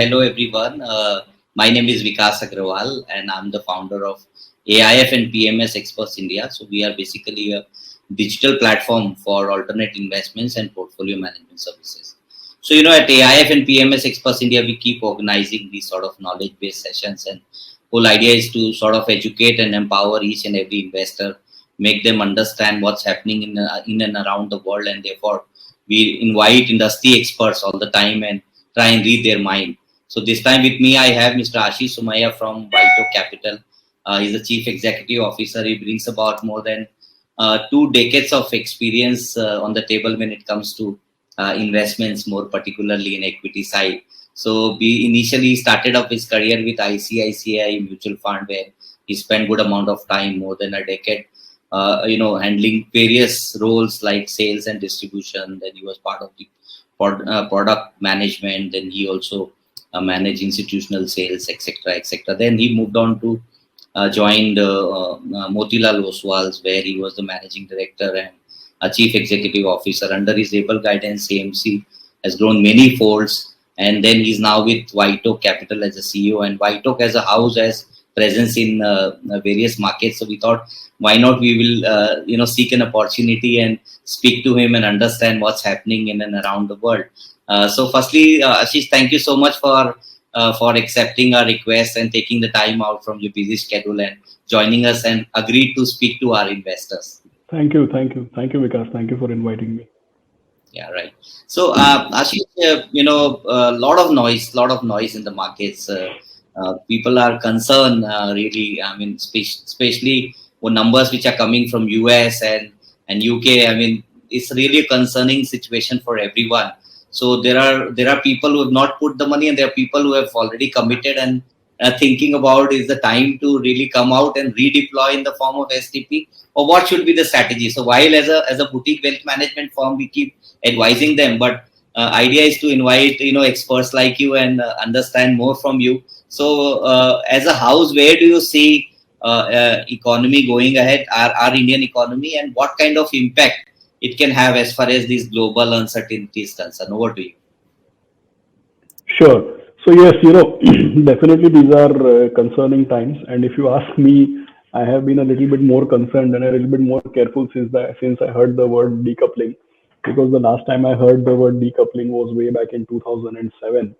Hello everyone. My name is Vikas Agrawal and I'm the founder of AIF and PMS Experts India. So we are basically a digital platform for alternate investments and portfolio management services. So, at AIF and PMS Experts India, we keep organizing these sort of knowledge-based sessions, and whole idea is to sort of educate and empower each and every investor, make them understand what's happening in and around the world, and therefore we invite industry experts all the time and try and read their mind. So this time with me, I have Mr. Aashish from WhiteOak Capital. He's the Chief Executive Officer. He brings about more than 2 decades of experience on the table when it comes to investments, more particularly in equity side. So he initially started up his career with ICICI Mutual Fund, where he spent good amount of time, more than a decade, handling various roles like sales and distribution. Then he was part of the product management. Then he also managed institutional sales, etc., etc. Then he moved on to joined Motilal Oswal's, where he was the managing director and a chief executive officer. Under his able guidance, AMC has grown many folds, and then he's now with WhiteOak Capital as a CEO. And WhiteOak as a house has presence in various markets. So we thought, why not we will seek an opportunity and speak to him and understand what's happening in and around the world. So firstly, Aashish, thank you so much for accepting our request and taking the time out from your busy schedule and joining us and agreed to speak to our investors. Thank you, Vikas. Thank you for inviting me. Yeah, right. So, Aashish, a lot of noise in the markets. People are concerned, really. I mean, especially for numbers which are coming from US and UK. I mean, it's really a concerning situation for everyone. So there are people who have not put the money, and there are people who have already committed and thinking about, is the time to really come out and redeploy in the form of STP, or what should be the strategy? So while as a boutique wealth management firm, we keep advising them, but idea is to invite experts like you and understand more from you. So as a house, where do you see economy going ahead, our Indian economy, and what kind of impact it can have as far as these global uncertainties concerned? Over to you. Sure. So yes, definitely these are concerning times. And if you ask me, I have been a little bit more concerned and a little bit more careful since I heard the word decoupling, because the last time I heard the word decoupling was way back in 2007.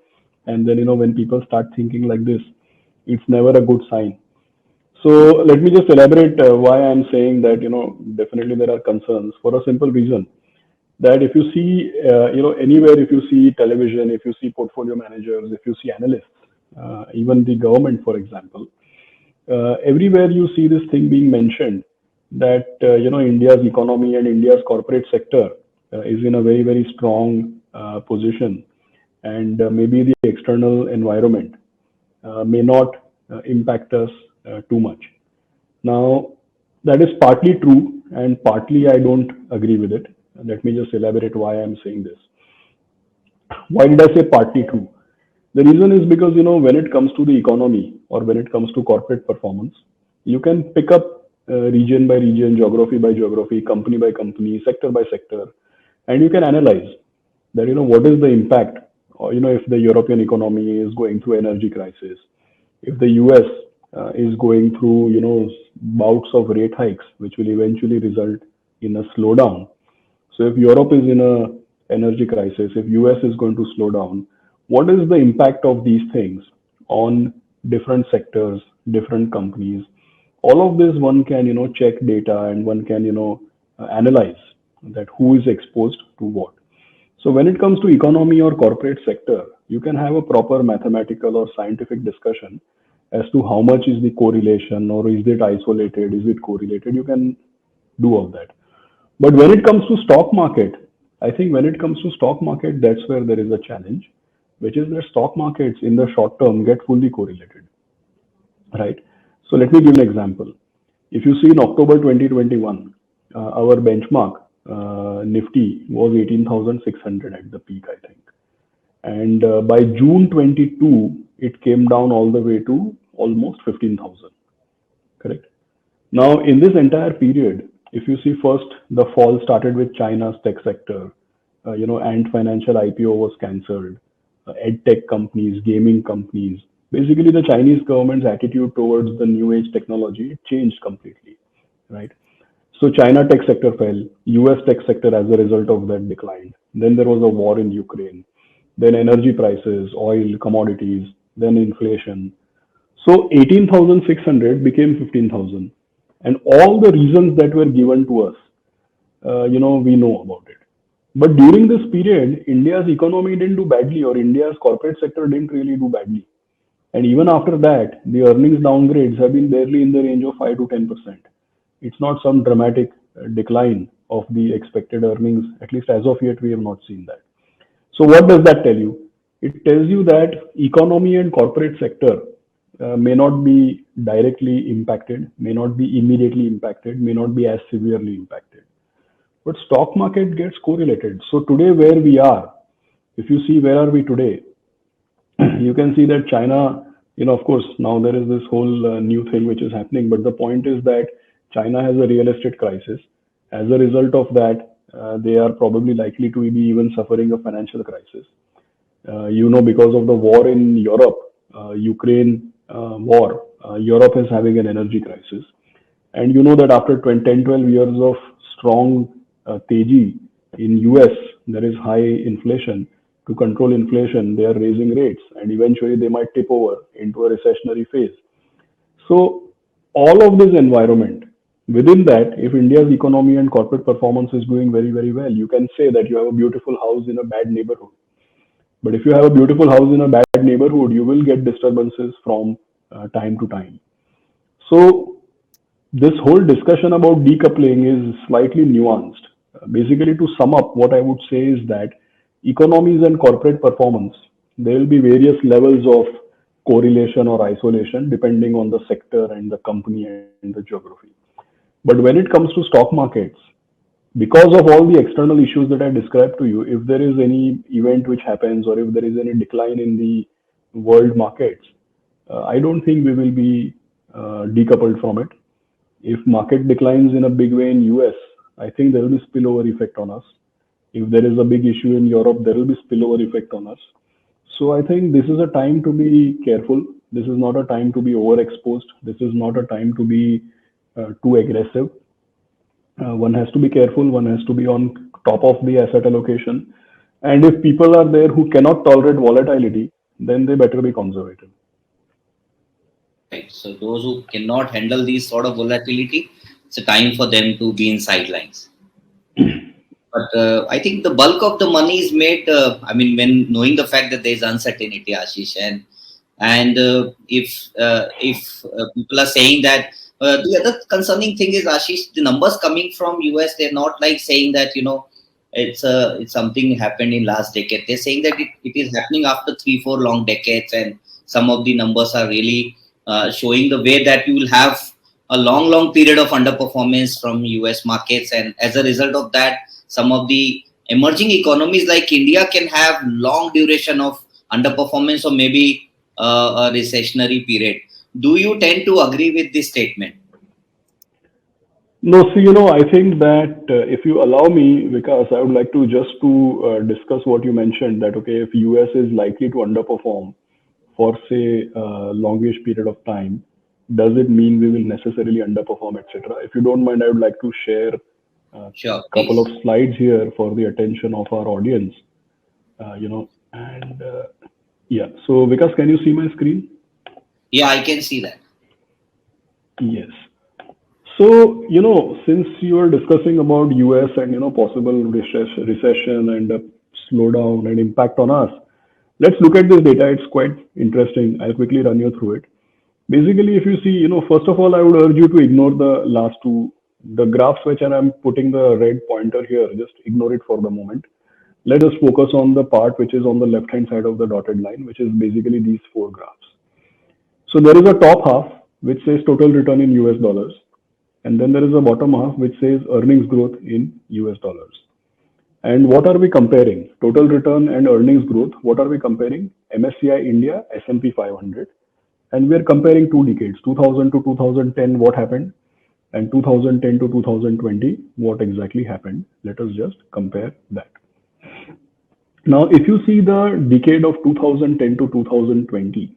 And then, when people start thinking like this, it's never a good sign. So let me just elaborate why I'm saying that, definitely there are concerns, for a simple reason that if you see, anywhere, if you see television, if you see portfolio managers, if you see analysts, even the government, for example, everywhere you see this thing being mentioned that, India's economy and India's corporate sector is in a very, very strong position, and maybe the external environment may not impact us too much. Now, that is partly true, and partly I don't agree with it. Let me just elaborate why I'm saying this. Why did I say partly true? The reason is because, when it comes to the economy or when it comes to corporate performance, you can pick up region by region, geography by geography, company by company, sector by sector, and you can analyze that, what is the impact, or, if the European economy is going through energy crisis, if the US is going through, bouts of rate hikes, which will eventually result in a slowdown. So if Europe is in a energy crisis, if US is going to slow down, what is the impact of these things on different sectors, different companies? All of this one can, check data, and one can, analyze that who is exposed to what. So when it comes to economy or corporate sector, you can have a proper mathematical or scientific discussion as to how much is the correlation, or is it isolated, is it correlated? You can do all that. But when it comes to stock market, I think when it comes to stock market, that's where there is a challenge, which is that stock markets in the short term get fully correlated, right? So let me give an example. If you see in October 2021, our benchmark Nifty was 18,600 at the peak, I think. And by June 22, it came down all the way to almost 15,000, correct? Now, in this entire period, if you see, first, the fall started with China's tech sector, Ant Financial IPO was cancelled. ed tech companies, gaming companies. Basically, the Chinese government's attitude towards the new age technology changed completely, right? So China tech sector fell, US tech sector as a result of that declined. Then there was a war in Ukraine, then energy prices, oil, commodities, then inflation. So 18,600 became 15,000. And all the reasons that were given to us, we know about it. But during this period, India's economy didn't do badly, or India's corporate sector didn't really do badly. And even after that, the earnings downgrades have been barely in the range of 5 to 10%. It's not some dramatic decline of the expected earnings. At least as of yet, we have not seen that. So what does that tell you? It tells you that economy and corporate sector may not be directly impacted, may not be immediately impacted, may not be as severely impacted. But stock market gets correlated. So today where we are, if you see where are we today, you can see that China, of course, now there is this whole new thing which is happening. But the point is that China has a real estate crisis. As a result of that, they are probably likely to be even suffering a financial crisis. Because of the war in Europe, Ukraine war, Europe is having an energy crisis. And you know that after 10, 12 years of strong teji in US, there is high inflation. To control inflation, they are raising rates, and eventually they might tip over into a recessionary phase. So all of this environment, within that, if India's economy and corporate performance is doing very, very well, you can say that you have a beautiful house in a bad neighborhood. But if you have a beautiful house in a bad neighborhood, you will get disturbances from time to time. So this whole discussion about decoupling is slightly nuanced. Basically, to sum up, what I would say is that economies and corporate performance, there will be various levels of correlation or isolation depending on the sector and the company and the geography. But when it comes to stock markets, because of all the external issues that I described to you, if there is any event which happens or if there is any decline in the world markets, I don't think we will be decoupled from it. If market declines in a big way in US, I think there will be spillover effect on us. If there is a big issue in Europe, there will be spillover effect on us. So I think this is a time to be careful. This is not a time to be overexposed. This is not a time to be too aggressive. One has to be careful. One has to be on top of the asset allocation. And if people are there who cannot tolerate volatility, then they better be conservative. Right. So those who cannot handle these sort of volatility, it's a time for them to be in sidelines. But I think the bulk of the money is made. When knowing the fact that there is uncertainty, Aashish, and if people are saying that the other concerning thing is, Aashish, the numbers coming from US, they're not like saying that it's something happened in last decade. They're saying that it is happening after 3-4 long decades, and some of the numbers are really showing the way that you will have a long period of underperformance from US markets, and as a result of that, some of the emerging economies like India can have long duration of underperformance or maybe a recessionary period. Do you tend to agree with this statement? No, see, I think that if you allow me, Vikas, I would like to just to discuss what you mentioned that, okay, if US is likely to underperform for, say, a longish period of time, does it mean we will necessarily underperform, etc.? If you don't mind, I would like to share a Sure, couple please. of slides here for the attention of our audience. And yeah, so Vikas, can you see my screen? Yeah, I can see that. Yes. So, since you are discussing about US and, possible recession and slowdown and impact on us, let's look at this data. It's quite interesting. I'll quickly run you through it. Basically, if you see, first of all, I would urge you to ignore the last two, the graphs which I'm putting the red pointer here, just ignore it for the moment. Let us focus on the part which is on the left-hand side of the dotted line, which is basically these four graphs. So there is a top half which says total return in US dollars. And then there is a bottom half which says earnings growth in US dollars. And what are we comparing? Total return and earnings growth. What are we comparing? MSCI India, S&P 500. And we are comparing 2 decades, 2000 to 2010, what happened? And 2010 to 2020, what exactly happened? Let us just compare that. Now, if you see the decade of 2010 to 2020,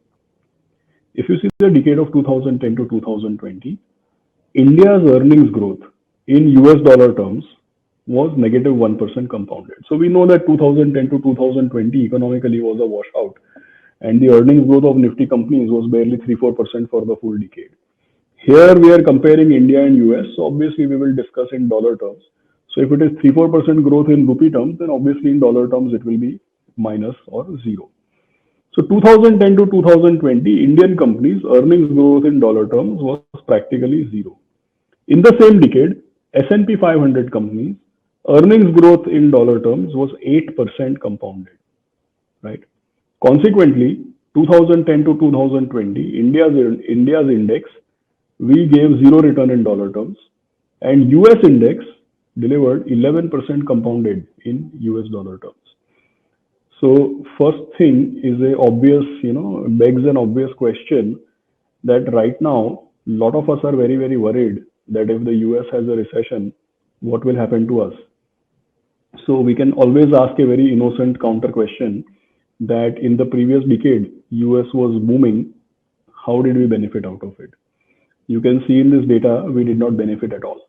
if you see the decade of 2010 to 2020, India's earnings growth in US dollar terms was negative 1% compounded. So we know that 2010 to 2020 economically was a washout, and the earnings growth of Nifty companies was barely 3-4% for the full decade. Here we are comparing India and US, so obviously we will discuss in dollar terms. So if it is 3-4% growth in rupee terms, then obviously in dollar terms it will be minus or zero. So 2010 to 2020, Indian companies' earnings growth in dollar terms was practically zero. In the same decade, S&P 500 companies' earnings growth in dollar terms was 8% compounded, right? Consequently, 2010 to 2020, India's index, we gave zero return in dollar terms, and US index delivered 11% compounded in US dollar terms. So first thing is a obvious, begs an obvious question that right now, a lot of us are very, very worried that if the US has a recession, what will happen to us? So we can always ask a very innocent counter question that in the previous decade, US was booming. How did we benefit out of it? You can see in this data, we did not benefit at all.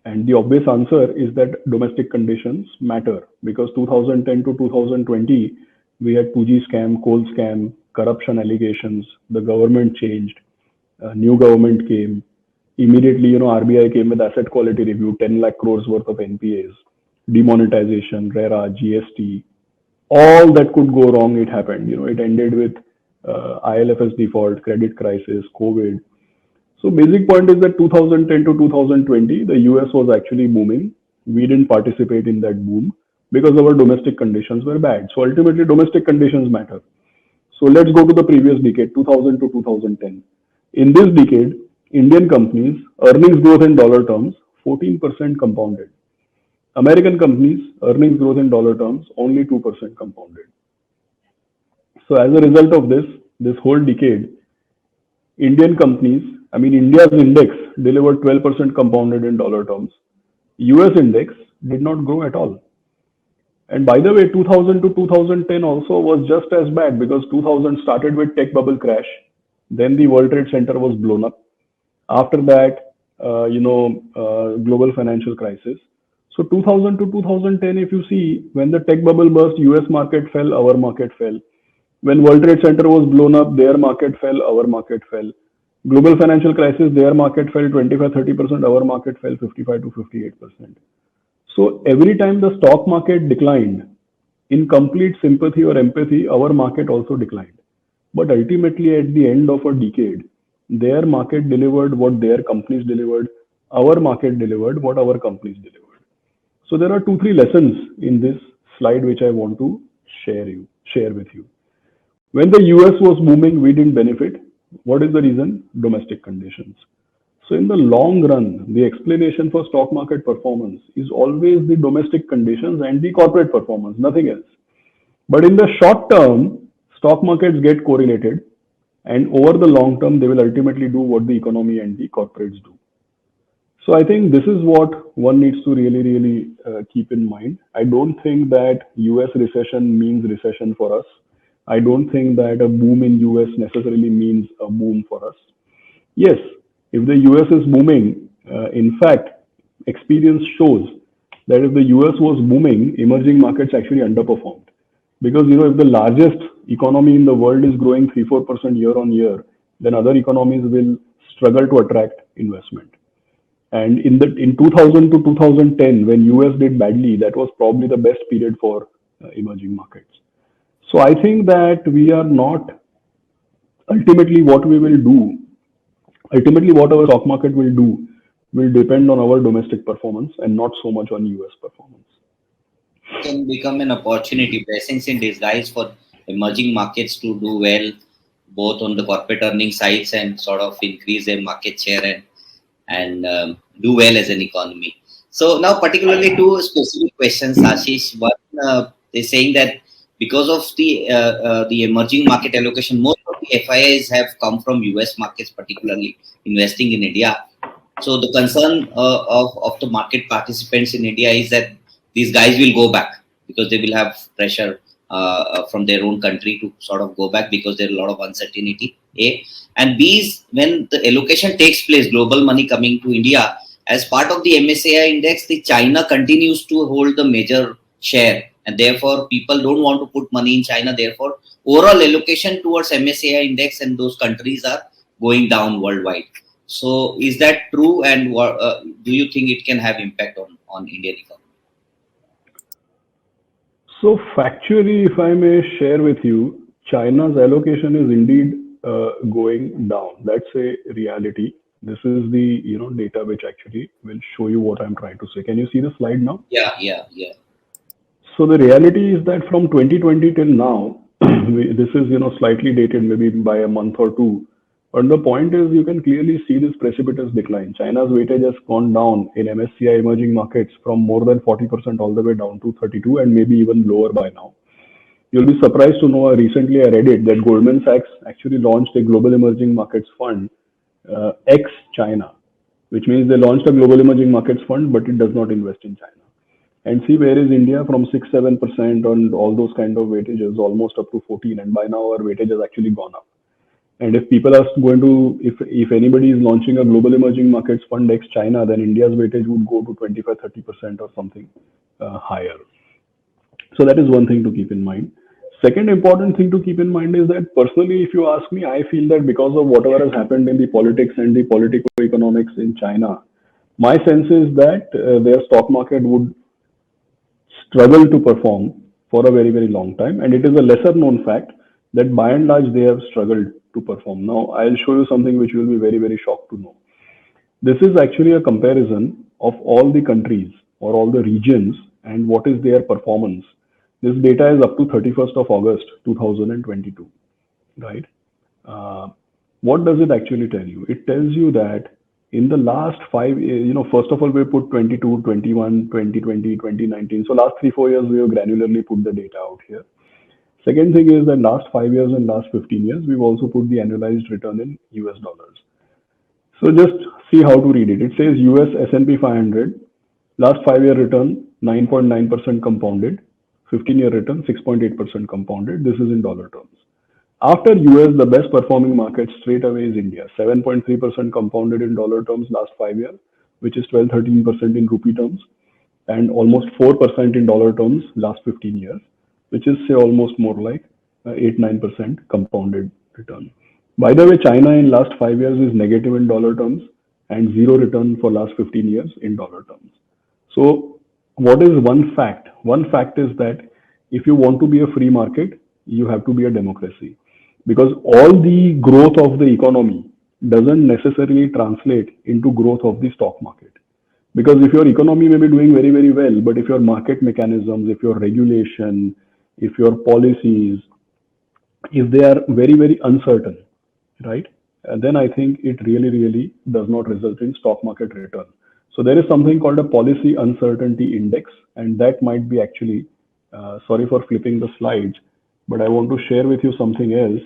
And the obvious answer is that domestic conditions matter, because 2010 to 2020, we had 2G scam, coal scam, corruption allegations, the government changed, a new government came. Immediately, RBI came with asset quality review, 10 lakh crores worth of NPAs, demonetization, RERA, GST, all that could go wrong, it happened. It ended with ILFS default, credit crisis, COVID. So basic point is that 2010 to 2020, the US was actually booming. We didn't participate in that boom because our domestic conditions were bad. So ultimately, domestic conditions matter. So let's go to the previous decade, 2000 to 2010. In this decade, Indian companies' earnings growth in dollar terms, 14% compounded. American companies' earnings growth in dollar terms, only 2% compounded. So as a result of this whole decade, Indian companies, India's index delivered 12% compounded in dollar terms. US index did not grow at all. And by the way, 2000 to 2010 also was just as bad, because 2000 started with tech bubble crash. Then the World Trade Center was blown up. After that, global financial crisis. So 2000 to 2010, if you see, when the tech bubble burst, US market fell, our market fell. When World Trade Center was blown up, their market fell, our market fell. Global financial crisis, their market fell 25-30%, our market fell 55 to 58%. So every time the stock market declined, in complete sympathy or empathy, our market also declined. But ultimately, at the end of a decade, their market delivered what their companies delivered, our market delivered what our companies delivered. So there are 2-3 lessons in this slide which I want to share with you. When the US was booming, we didn't benefit. What is the reason? Domestic conditions. So in the long run, the explanation for stock market performance is always the domestic conditions and the corporate performance, nothing else. But in the short term, stock markets get correlated, and over the long term, they will ultimately do what the economy and the corporates do. So I think this is what one needs to really keep in mind. I don't think that US recession means recession for us. I don't think that a boom in US necessarily means a boom for us. Yes, if the US is booming, in fact, experience shows that if the US was booming, emerging markets actually underperformed. Because, if the largest economy in the world is growing 3-4% year on year, then other economies will struggle to attract investment. And in 2000 to 2010, when US did badly, that was probably the best period for emerging markets. So I think that we are not, ultimately what our stock market will do will depend on our domestic performance and not so much on US performance. Can become an opportunity, blessings in disguise for emerging markets to do well, both on the corporate earning sides and sort of increase their market share and do well as an economy. So now particularly two specific questions, Aashish. One, they're saying that because of the emerging market allocation, most of the FIIs have come from US markets, particularly investing in India. So the concern of the market participants in India is that these guys will go back because they will have pressure from their own country to sort of go back because there's a lot of uncertainty. A and B is when the allocation takes place, global money coming to India as part of the MSCI index, the China continues to hold the major share, and therefore people don't want to put money in China. Therefore, overall allocation towards MSCI index and those countries are going down worldwide. So, is that true? And do you think it can have impact on Indian economy? So factually, if I may share with you, China's allocation is indeed going down. That's a reality. This is the data which actually will show you what I'm trying to say. Can you see the slide now? Yeah, yeah, yeah. So the reality is that from 2020 till now, this is slightly dated, maybe by a month or two. But the point is, you can clearly see this precipitous decline. China's weightage has gone down in MSCI emerging markets from more than 40% all the way down to 32 and maybe even lower by now. You'll be surprised to know, recently I read it, that Goldman Sachs actually launched a global emerging markets fund, ex-China, which means they launched a global emerging markets fund, but it does not invest in China. And see, where is India from 6-7% on all those kind of weightages, almost up to 14, and by now our weightage has actually gone up. And if people are going to, if anybody is launching a global emerging markets fund ex China, then India's weightage would go to 25-30% or something higher. So that is one thing to keep in mind. Second important thing to keep in mind is that personally, if you ask me, I feel that because of whatever has happened in the politics and the politico-economics in China, my sense is that their stock market would struggle to perform for a very, very long time. And it is a lesser known fact that by and large they have struggled to perform. Now, I'll show you something which you will be very, very shocked to know. This is actually a comparison of all the countries or all the regions and what is their performance. This data is up to 31st of August 2022, right? What does it actually tell you? It tells you that in the last 5 years, first of all, we put 22, 21, 2020, 2019. So last 3-4 years, we have granularly put the data out here. Second thing is that last 5 years and last 15 years, we've also put the annualized return in US dollars. So just see how to read it. It says US S&P 500, last 5-year return, 9.9% compounded, 15-year return, 6.8% compounded. This is in dollar terms. After US, the best performing market straight away is India, 7.3% compounded in dollar terms last 5 years, which is 12-13% in rupee terms, and almost 4% in dollar terms last 15 years, which is say almost more like 8-9% compounded return. By the way, China in last 5 years is negative in dollar terms and zero return for last 15 years in dollar terms. So what is one fact? One fact is that if you want to be a free market, you have to be a democracy, because all the growth of the economy doesn't necessarily translate into growth of the stock market. Because if your economy may be doing very, very well, but if your market mechanisms, if your regulation, if your policies, if they are very, very uncertain, right, then I think it really, really does not result in stock market return. So there is something called a policy uncertainty index, and that might be actually, sorry for flipping the slides, but I want to share with you something else,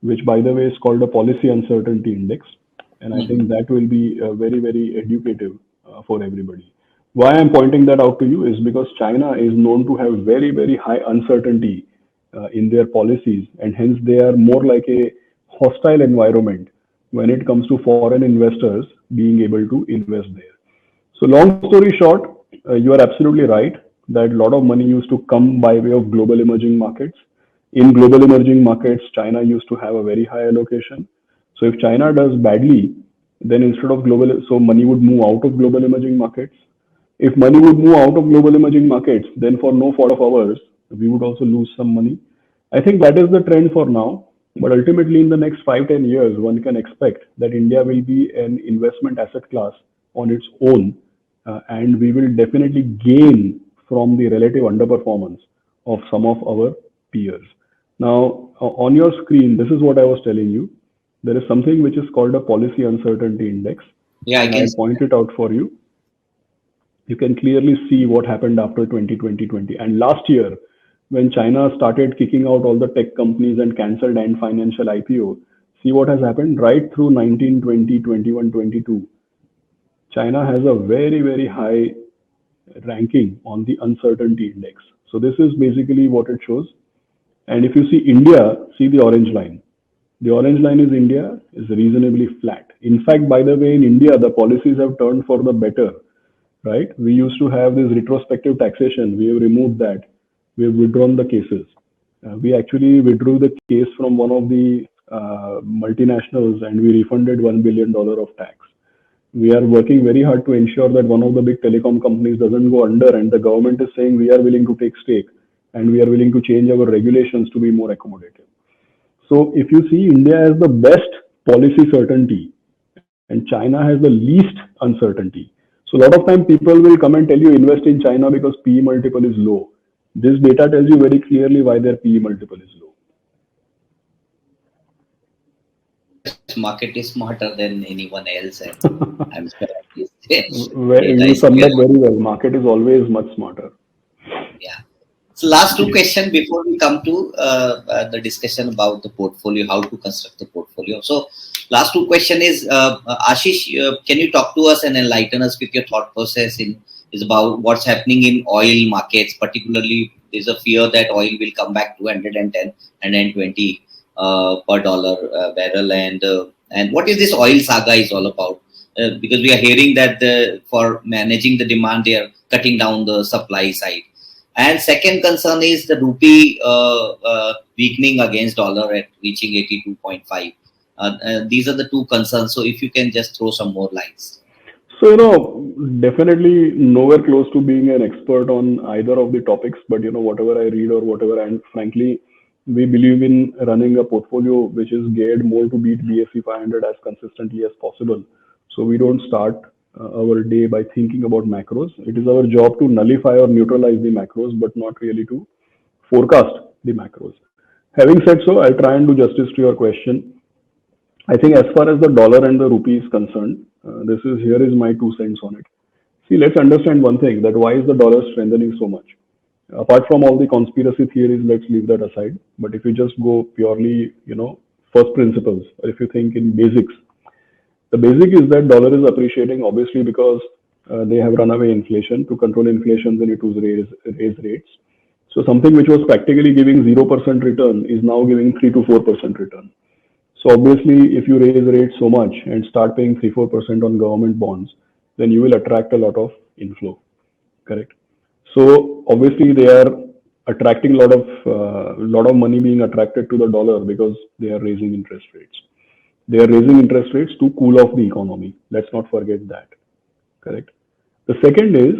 which by the way is called a policy uncertainty index. And I think that will be very, very educative for everybody. Why I'm pointing that out to you is because China is known to have very, very high uncertainty in their policies, and hence they are more like a hostile environment when it comes to foreign investors being able to invest there. So long story short, you are absolutely right that a lot of money used to come by way of global emerging markets. In global emerging markets, China used to have a very high allocation. So if China does badly, then instead of global, so money would move out of global emerging markets. If money would move out of global emerging markets, then for no fault of ours, we would also lose some money. I think that is the trend for now. But ultimately, in the next 5-10 years, one can expect that India will be an investment asset class on its own, and we will definitely gain from the relative underperformance of some of our peers. Now, on your screen, this is what I was telling you. There is something which is called a policy uncertainty index. Yeah, I can I'll point it out for you. You can clearly see what happened after 2020. And last year, when China started kicking out all the tech companies and cancelled Ant Financial IPO, see what has happened right through 19, 20, 21, 22. China has a very, very high ranking on the uncertainty index. So this is basically what it shows. And if you see India, see the orange line. The orange line is India is reasonably flat. In fact, by the way, in India, the policies have turned for the better, right? We used to have this retrospective taxation. We have removed that. We have withdrawn the cases. We actually withdrew the case from one of the multinationals and we refunded $1 billion of tax. We are working very hard to ensure that one of the big telecom companies doesn't go under, and the government is saying we are willing to take stake and we are willing to change our regulations to be more accommodative. So if you see, India has the best policy certainty and China has the least uncertainty. So a lot of time people will come and tell you invest in China because PE multiple is low. This data tells you very clearly why their PE multiple is low. Market is smarter than anyone else, and I'm sure this You summed up very well. Market is always much smarter. Yeah. So last two questions before we come to the discussion about the portfolio, how to construct the portfolio. So last two question is, Aashish, can you talk to us and enlighten us with your thought process is about what's happening in oil markets, particularly there's a fear that oil will come back to 110 and 120 per dollar barrel, and what is this oil saga is all about? Because we are hearing that for managing the demand, they are cutting down the supply side. And second concern is the rupee weakening against dollar at reaching 82.5. These are the two concerns. So if you can just throw some more lights. So, definitely nowhere close to being an expert on either of the topics, but whatever I read or whatever, and frankly, we believe in running a portfolio which is geared more to beat BSE 500 as consistently as possible. So we don't start our day by thinking about macros. It is our job to nullify or neutralize the macros, but not really to forecast the macros. Having said so, I'll try and do justice to your question. I think as far as the dollar and the rupee is concerned, here is my 2 cents on it. See, let's understand one thing, that why is the dollar strengthening so much? Apart from all the conspiracy theories, let's leave that aside. But if you just go purely, first principles, or if you think in basics, the basic is that dollar is appreciating obviously because they have runaway inflation. To control inflation, they need to raise rates. So something which was practically giving 0% return is now giving 3 to 4% return. So obviously, if you raise rates so much and start paying 3-4% on government bonds, then you will attract a lot of inflow. Correct. So obviously, they are attracting a lot of money being attracted to the dollar because they are raising interest rates. They are raising interest rates to cool off the economy. Let's not forget that. Correct. The second is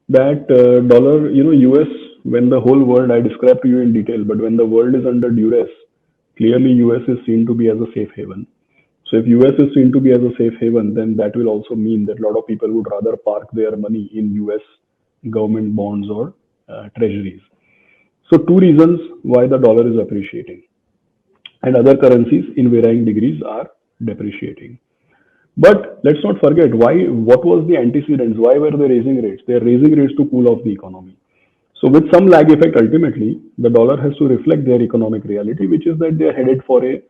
that dollar, US, when the whole world, I described to you in detail, but when the world is under duress, clearly US is seen to be as a safe haven. So if US is seen to be as a safe haven, then that will also mean that a lot of people would rather park their money in US government bonds or treasuries. So 2 reasons why the dollar is appreciating. And other currencies in varying degrees are depreciating. But let's not forget what was the antecedents? Why were they raising rates? They are raising rates to cool off the economy. So with some lag effect, ultimately, the dollar has to reflect their economic reality, which is that they are headed for a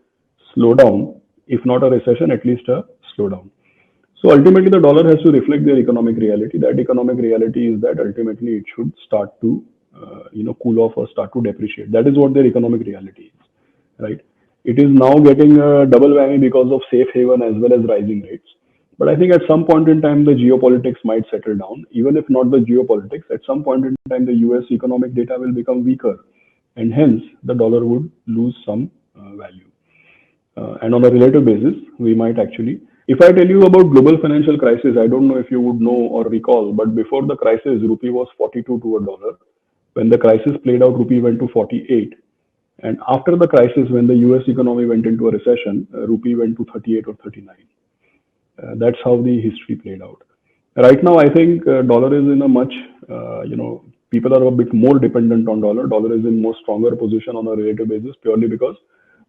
slowdown, if not a recession, at least a slowdown. So ultimately, the dollar has to reflect their economic reality. That economic reality is that ultimately it should start to, cool off or start to depreciate. That is what their economic reality is, right? It is now getting a double whammy because of safe haven as well as rising rates. But I think at some point in time, the geopolitics might settle down. Even if not the geopolitics, at some point in time, the US economic data will become weaker. And hence, the dollar would lose some value. And on a relative basis, we might actually, if I tell you about global financial crisis, I don't know if you would know or recall, but before the crisis, rupee was 42 to a dollar. When the crisis played out, rupee went to 48. And after the crisis, when the US economy went into a recession, rupee went to 38 or 39. That's how the history played out. Right now, I think dollar is in a much, people are a bit more dependent on dollar. Dollar is in more stronger position on a relative basis purely because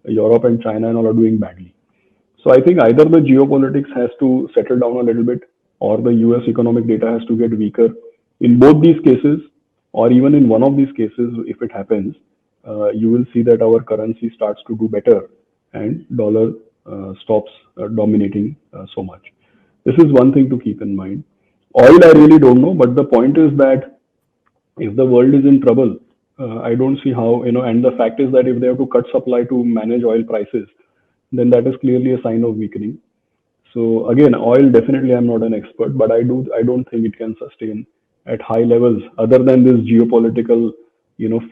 Europe and China and all are doing badly. So I think either the geopolitics has to settle down a little bit or the US economic data has to get weaker. In both these cases, or even in one of these cases, if it happens, you will see that our currency starts to do better and dollar stops dominating so much. This is one thing to keep in mind. Oil, I really don't know, but the point is that if the world is in trouble, I don't see how, and the fact is that if they have to cut supply to manage oil prices, then that is clearly a sign of weakening. So again, oil definitely I'm not an expert, but I don't think it can sustain at high levels other than this geopolitical,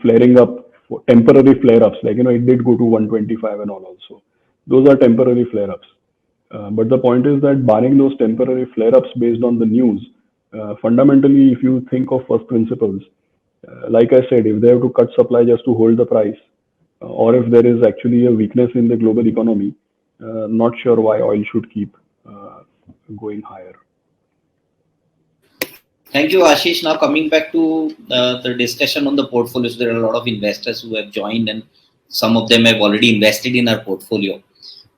flaring up, temporary flare-ups. Like, it did go to 125 and all also. Those are temporary flare-ups. But the point is that barring those temporary flare-ups based on the news, fundamentally, if you think of first principles, like I said, if they have to cut supply just to hold the price, or if there is actually a weakness in the global economy, not sure why oil should keep going higher. Thank you, Aashish. Now coming back to the discussion on the portfolios, there are a lot of investors who have joined, and some of them have already invested in our portfolio.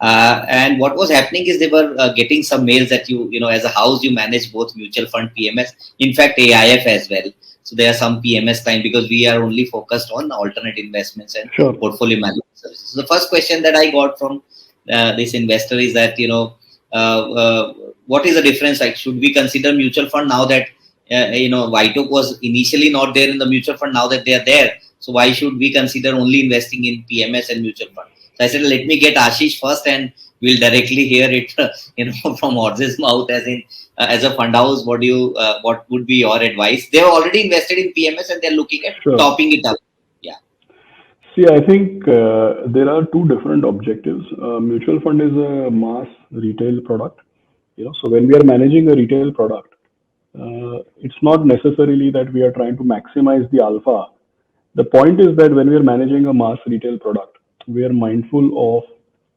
And what was happening is they were getting some mails that as a house, you manage both mutual fund PMS, in fact, AIF as well. So there are some PMS time because we are only focused on alternate investments and portfolio management services. So the first question that I got from this investor is that, what is the difference? Like, should we consider mutual fund now that, WhiteOak was initially not there in the mutual fund, now that they are there? So why should we consider only investing in PMS and mutual fund? So I said, let me get Aashish first, and we'll directly hear it, from horse's mouth, as a fund house. What would be your advice? They have already invested in PMS and they're looking at topping it up. Yeah. See, I think there are two different objectives. Mutual fund is a mass retail product. So when we are managing a retail product, it's not necessarily that we are trying to maximize the alpha. The point is that when we are managing a mass retail product, we are mindful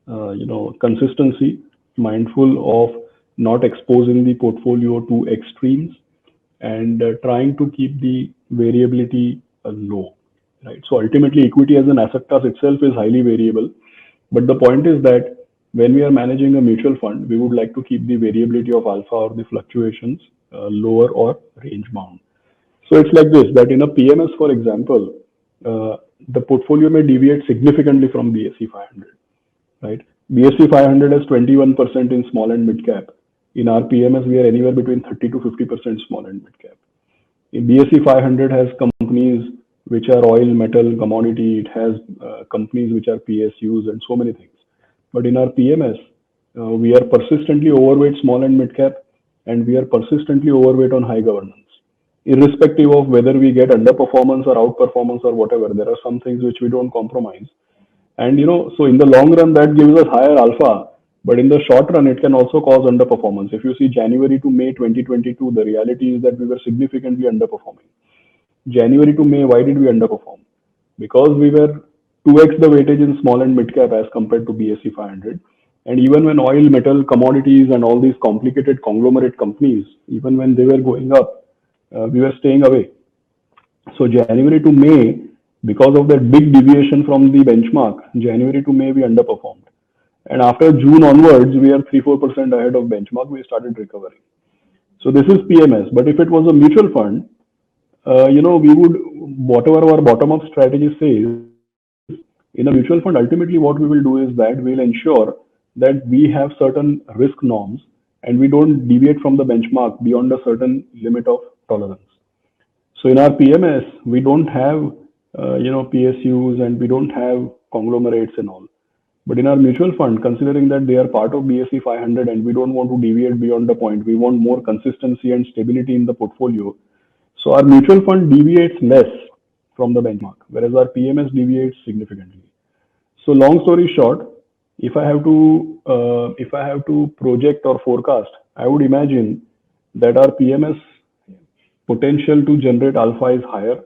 of consistency, mindful of not exposing the portfolio to extremes, and trying to keep the variability low. Right. So ultimately, equity as an asset class itself is highly variable. But the point is that when we are managing a mutual fund, we would like to keep the variability of alpha or the fluctuations lower or range bound. So it's like this, that in a PMS, for example, the portfolio may deviate significantly from BSE 500, right? BSE 500 has 21% in small and mid cap. In our PMS, we are anywhere between 30 to 50% small and mid cap. In BSE 500 has companies which are oil, metal, commodity. It has companies which are PSUs and so many things. But in our PMS, we are persistently overweight small and mid cap, and we are persistently overweight on high governance. Irrespective of whether we get underperformance or outperformance or whatever, there are some things which we don't compromise. And so in the long run, that gives us higher alpha, but in the short run, it can also cause underperformance. If you see January to May 2022, the reality is that we were significantly underperforming. January to May, why did we underperform? Because we were 2x the weightage in small and mid cap as compared to BSE 500. And even when oil, metal, commodities, and all these complicated conglomerate companies, even when they were going up, we were staying away. So January to May, because of that big deviation from the benchmark, January to May we underperformed. And after June onwards, we are 3-4% ahead of benchmark. We started recovering. So this is PMS. But if it was a mutual fund, we would, whatever our bottom-up strategy says, in a mutual fund, ultimately what we will do is that we'll ensure that we have certain risk norms and we don't deviate from the benchmark beyond a certain limit of tolerance. So in our PMS, we don't have, PSUs, and we don't have conglomerates and all. But in our mutual fund, considering that they are part of BSE 500 and we don't want to deviate beyond the point, we want more consistency and stability in the portfolio. So our mutual fund deviates less from the benchmark, whereas our PMS deviates significantly. So long story short, if I have to project or forecast, I would imagine that our PMS potential to generate alpha is higher,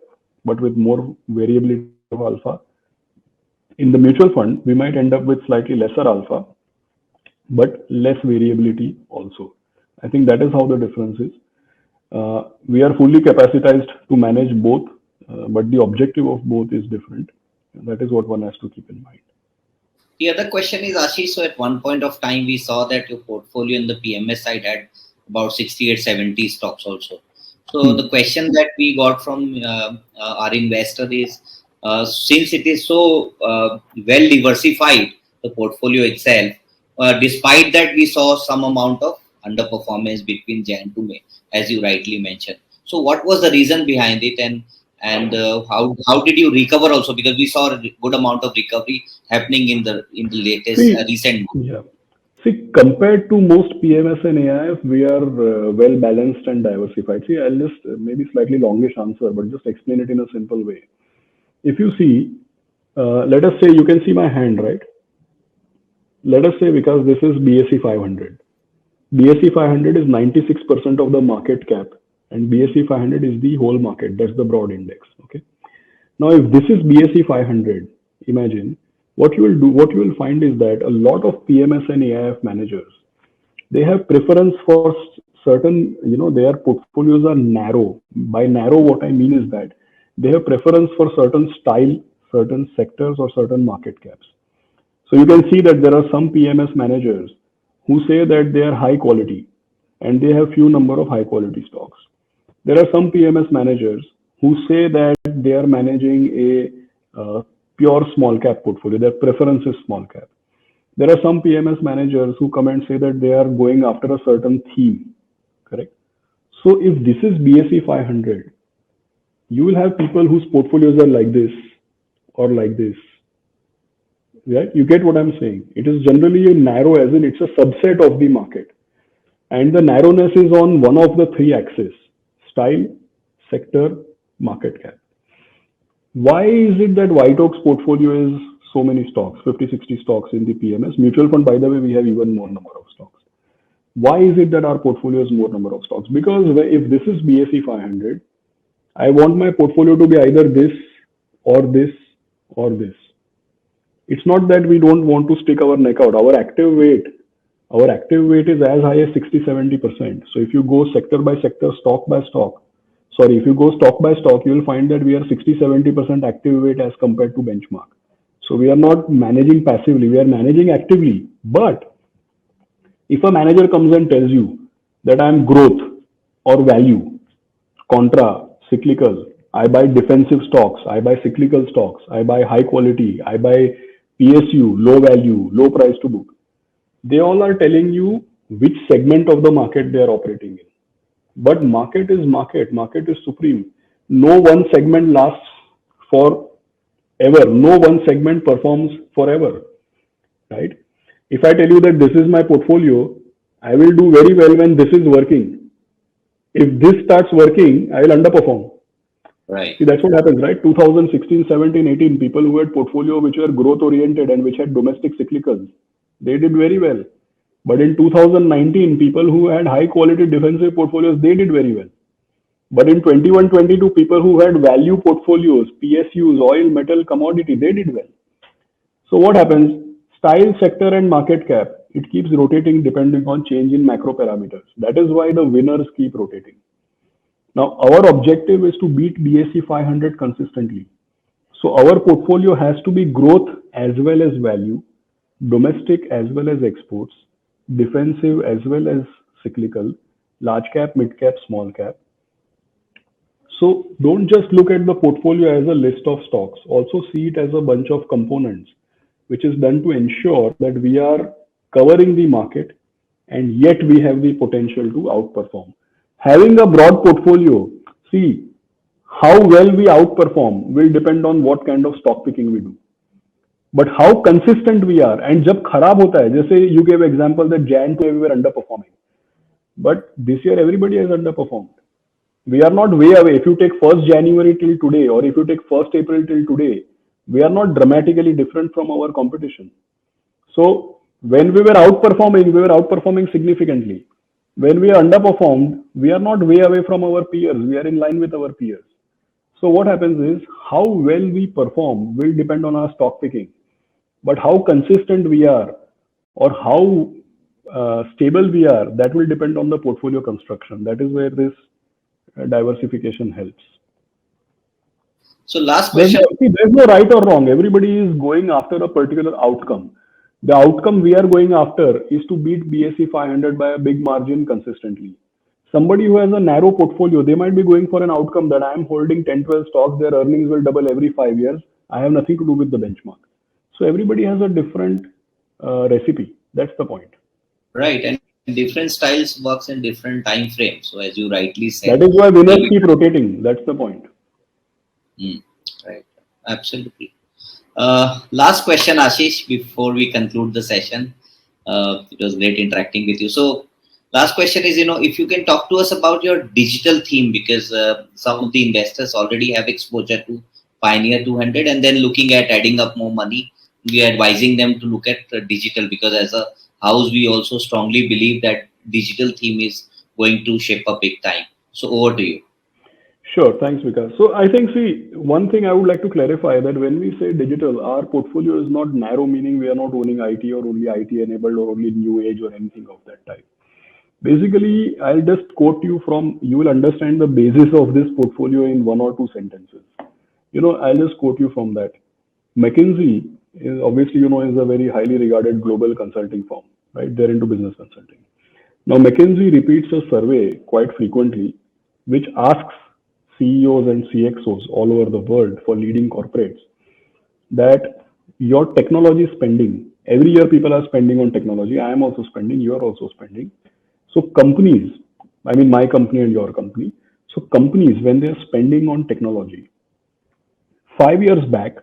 but with more variability of alpha. In the mutual fund, we might end up with slightly lesser alpha, but less variability also. I think that is how the difference is. We are fully capacitized to manage both, but the objective of both is different. That is what one has to keep in mind. The other question is, Aashish, so at one point of time, we saw that your portfolio in the PMS side had about 68, 70 stocks also. So the question that we got from our investor is, since it is so well diversified, the portfolio itself, despite that, we saw some amount of underperformance between Jan to May, as you rightly mentioned. So what was the reason behind it, and how did you recover also, because we saw a good amount of recovery happening in the latest recent months. Yeah. See, compared to most PMS and AIF, we are well balanced and diversified. See, I'll just maybe slightly longish answer, but just explain it in a simple way. If you see, let us say you can see my hand, right? Let us say because this is BSE 500. BSE 500 is 96% of the market cap, and BSE 500 is the whole market. That's the broad index. Okay. Now, if this is BSE 500, imagine what you will do. What you will find is that a lot of PMS and AIF managers, they have preference for certain, their portfolios are narrow. By narrow, what I mean is that they have preference for certain style, certain sectors, or certain market caps. So you can see that there are some PMS managers who say that they are high quality and they have few number of high quality stocks. There are some PMS managers who say that they are managing a pure small cap portfolio. Their preference is small cap. There are some PMS managers who come and say that they are going after a certain theme. Correct? So if this is BSE 500, you will have people whose portfolios are like this or like this. Right? You get what I'm saying? It is generally a narrow, as in it's a subset of the market. And the narrowness is on one of the three axes: style, sector, market cap. Why is it that WhiteOak's portfolio is so many stocks, 50, 60 stocks in the PMS? Mutual fund, by the way, we have even more number of stocks. Why is it that our portfolio is more number of stocks? Because if this is BSE 500, I want my portfolio to be either this or this or this. It's not that we don't want to stick our neck out. Our active weight is as high as 60-70%. So if you go sector by sector, stock by stock, if you go stock by stock, you will find that we are 60-70% active weight as compared to benchmark. So we are not managing passively, we are managing actively. But if a manager comes and tells you that I am growth or value, contra, cyclical, I buy defensive stocks, I buy cyclical stocks, I buy high quality, I buy PSU, low value, low price to book, they all are telling you which segment of the market they are operating in. But market is market. Market is supreme. No one segment lasts forever. No one segment performs forever. Right? If I tell you that this is my portfolio, I will do very well when this is working. If this starts working, I will underperform. Right. See, that's what happens, right? 2016, 17, 18, people who had portfolio which were growth oriented and which had domestic cyclicals, they did very well. But in 2019, people who had high quality defensive portfolios, they did very well. But in 21, 22, people who had value portfolios, PSUs, oil, metal, commodity, they did well. So what happens? Style, sector and market cap, it keeps rotating depending on change in macro parameters. That is why the winners keep rotating. Now, our objective is to beat BSE 500 consistently. So our portfolio has to be growth as well as value, domestic as well as exports, defensive as well as cyclical, large cap, mid cap, small cap. So don't just look at the portfolio as a list of stocks. Also see it as a bunch of components, which is done to ensure that we are covering the market and yet we have the potential to outperform. Having a broad portfolio, see, how well we outperform will depend on what kind of stock picking we do. But how consistent we are, and जब खराब होता है, जैसे you gave example that Jan to we were underperforming, but this year everybody has underperformed. We are not way away. If you take 1st January till today, or if you take 1st April till today, we are not dramatically different from our competition. So when we were outperforming significantly. When we are underperformed, we are not way away from our peers. We are in line with our peers. So what happens is how well we perform will depend on our stock picking. But how consistent we are or how stable we are, that will depend on the portfolio construction. That is where this diversification helps. So last question. There's no right or wrong. Everybody is going after a particular outcome. The outcome we are going after is to beat BSE 500 by a big margin consistently. Somebody who has a narrow portfolio, they might be going for an outcome that I am holding 10, 12 stocks, their earnings will double every 5 years. I have nothing to do with the benchmark. So everybody has a different recipe. That's the point. Right. And different styles works in different time frames. So as you rightly said. That is why winners keep rotating. That's the point. Mm, right. Absolutely. Last question, Aashish, before we conclude the session. It was great interacting with you. So, last question is, if you can talk to us about your digital theme, because some of the investors already have exposure to Pioneer 200 and then looking at adding up more money. We are advising them to look at digital, because as a house, we also strongly believe that digital theme is going to shape up big time. So, over to you. Sure. Thanks, Vikas. So I think, see, one thing I would like to clarify that when we say digital, our portfolio is not narrow, meaning we are not owning IT or only IT enabled or only new age or anything of that type. Basically, I'll just quote you from, you will understand the basis of this portfolio in one or two sentences. I'll just quote you from that. McKinsey is obviously, is a very highly regarded global consulting firm, right? They're into business consulting. Now, McKinsey repeats a survey quite frequently, which asks CEOs and CXOs all over the world for leading corporates that your technology spending, every year people are spending on technology. I am also spending, you are also spending. So companies, I mean my company and your company. So companies, when they're spending on technology, 5 years back,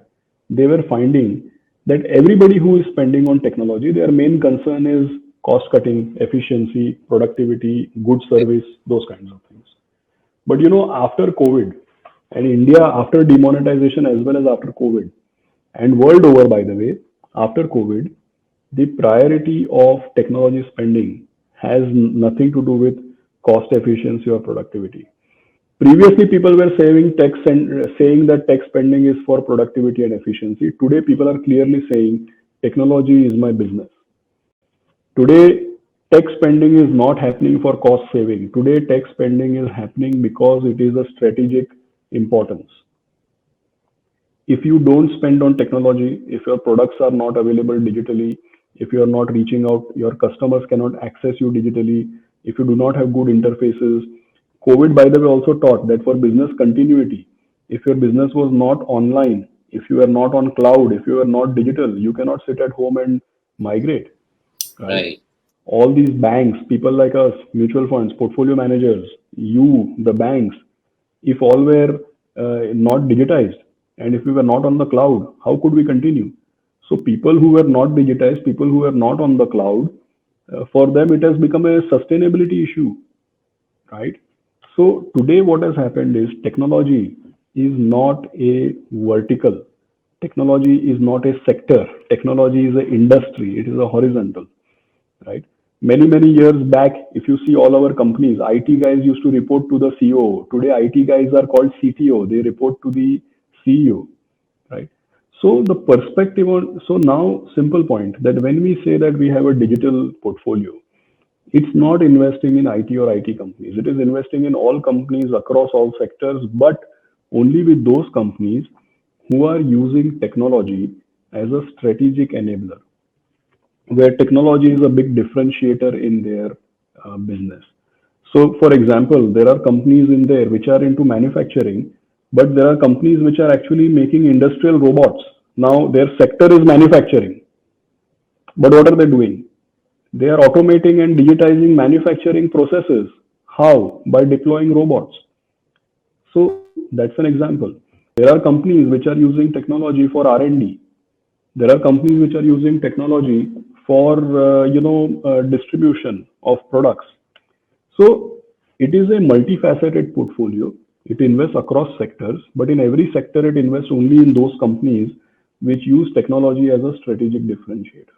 they were finding that everybody who is spending on technology, their main concern is cost cutting, efficiency, productivity, good service, those kinds of things. But after COVID and India after demonetization as well as after COVID and world over, by the way, after COVID, the priority of technology spending has nothing to do with cost efficiency or productivity. Previously, people were saying that tech spending is for productivity and efficiency. Today, people are clearly saying technology is my business. Today, tech spending is not happening for cost saving. Today, tech spending is happening because it is a strategic importance. If you don't spend on technology, if your products are not available digitally, if you are not reaching out, your customers cannot access you digitally, if you do not have good interfaces. COVID, by the way, also taught that for business continuity, if your business was not online, if you are not on cloud, if you are not digital, you cannot sit at home and migrate, right? Right. All these banks, people like us, mutual funds, portfolio managers, you, the banks, if all were not digitized and if we were not on the cloud, how could we continue? So people who were not digitized, people who were not on the cloud, for them it has become a sustainability issue, right? So today what has happened is technology is not a vertical. Technology is not a sector. Technology is an industry. It is a horizontal, right? Many years back, if you see all our companies, IT guys used to report to the CEO. Today, IT guys are called CTO. They report to the CEO, right? So the perspective on, so now simple point that when we say that we have a digital portfolio, it's not investing in IT or IT companies. It is investing in all companies across all sectors, but only with those companies who are using technology as a strategic enabler, where technology is a big differentiator in their business. So, for example, there are companies in there which are into manufacturing, but there are companies which are actually making industrial robots. Now, their sector is manufacturing, but what are they doing? They are automating and digitizing manufacturing processes. How? By deploying robots. So, that's an example. There are companies which are using technology for R&D. There are companies which are using technology for distribution of products. So it is a multifaceted portfolio. It invests across sectors, but in every sector it invests only in those companies which use technology as a strategic differentiator.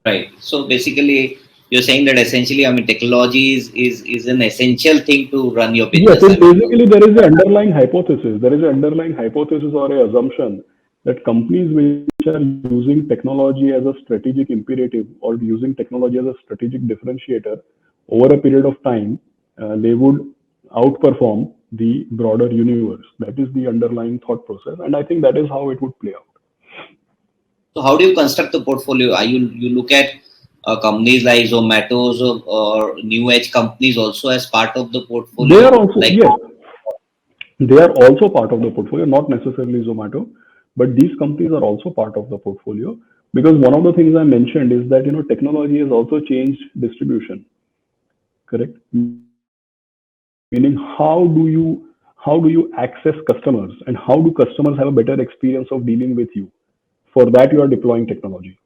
Right. So basically, you're saying that essentially, I mean, technology is an essential thing to run your Yes, business. I mean, basically there is an underlying hypothesis. There is an underlying hypothesis or a assumption that companies which are using technology as a strategic imperative or using technology as a strategic differentiator over a period of time, they would outperform the broader universe. That is the underlying thought process, and I think that is how it would play out. so how do you construct the portfolio? Are you look at companies like Zomato's or new age companies also as part of the They are portfolio? also, Like, yes, they are also part of the portfolio, not necessarily Zomato, but these companies are also part of the portfolio because one of the things I mentioned is that technology has also changed distribution. Correct. meaning how do you access customers and how do customers have a better experience of dealing with you? For that, you are deploying technology.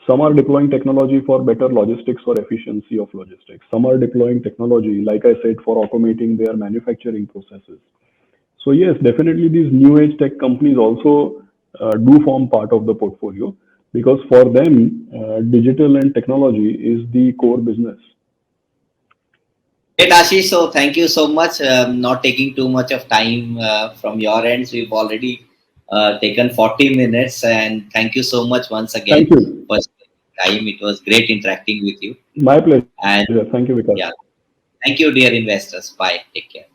Some are deploying technology for better logistics or efficiency of logistics. Some are deploying technology, like I said, for automating their manufacturing processes. So yes, definitely these new age tech companies also do form part of the portfolio because for them, digital and technology is the core business. Great, Ashish. So thank you so much. Not taking too much of time from your ends. We've already taken 40 minutes, and thank you so much once Thank again you. for spending time. It was great interacting with you. My pleasure. And Thank you, Vikas. yeah, thank you, dear investors. Bye. Take care.